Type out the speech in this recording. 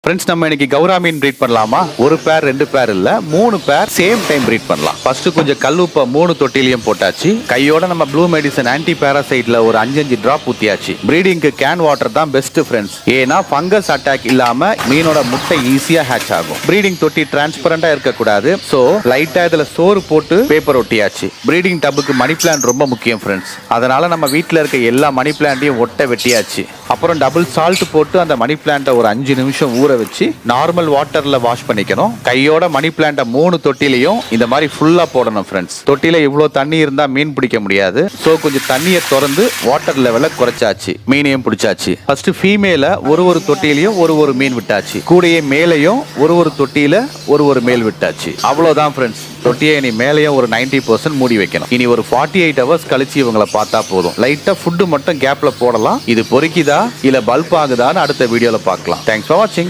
Friends, நம்ம இன்னைக்கு கௌரா மீன் breed பண்ணலாமா? ஒரு பேர் 2 பேர் இல்ல 3 பேர் சேம் டைம் ப்ரீட் பண்ணலாம். ஃபர்ஸ்ட் கொஞ்சம் கல்லுப்ப 3 தொட்டிலையும் போட்டாச்சு. கையோட நம்ம ப்ளூ மெடிசன் ஆன்டி பாராசைட்ல ஒரு 5 டிராப் ஊத்தியாச்சு. ப்ரீடிங்க்கு கேன் வாட்டர் தான் பெஸ்ட் ஃப்ரெண்ட்ஸ். ஏன்னா ஃபங்கஸ் அட்டாக் இல்லாம மீனோட முட்டை ஈஸியா ஹேட்ச் ஆகும். ப்ரீடிங் தொட்டி டிரான்ஸ்பரண்டா இருக்க கூடாது. சோ லைட்டா இதுல சோறு போட்டு பேப்பர் ஒட்டியாச்சு. ப்ரீடிங் டப்புக்கு மணி பிளான்ட் ரொம்ப முக்கியம் ஃப்ரெண்ட்ஸ். அதனால நம்ம வீட்டுல இருக்க எல்லா மணி பிளான்ட்டையும் ஒட்ட வெட்டியாச்சு. அப்புறம் டபுள் சால்ட் போட்டு அந்த மணி பிளான்ட்டை ஒரு 5 நிமிஷம் ஊற வச்சு நார்மல் வாட்டர்ல வாஷ் பண்ணிக்கணும். கையோட மணி பிளான்ட்டை 3 தொட்டிலையும் இந்த மாதிரி ஃபுல்லா போடணும் ஃப்ரெண்ட்ஸ். தொட்டில இவ்வளவு தண்ணி இருந்தா மீன் பிடிக்க முடியாது. சோ கொஞ்சம் தண்ணியை திறந்து வாட்டர் லெவலை குறைச்சாச்சு. மீனையும் பிடிச்சாச்சு. ஃபர்ஸ்ட் ஃபீமேல ஒரு தொட்டிலையும் ஒரு மீன் விட்டாச்சு. கூடயே மேலையும் ஒரு தொட்டியில ஒரு மேல் விட்டாச்சு. அவ்வளவுதான் ஃப்ரெண்ட்ஸ். தொட்டியை இனி மேலேயும் ஒரு 90% மூடி வைக்கணும். இனி ஒரு 48 ஹவர்ஸ் கழிச்சு இவங்களை பார்த்தா போதும். லைட்டா ஃபுட்டு மட்டும் கேப்ல போடலாம். இது பொறுக்கிதா இல்ல பல்ப் ஆகுதான்னு அடுத்த வீடியோல பார்க்கலாம். தேங்க்ஸ் ஃபார் வாட்சிங்.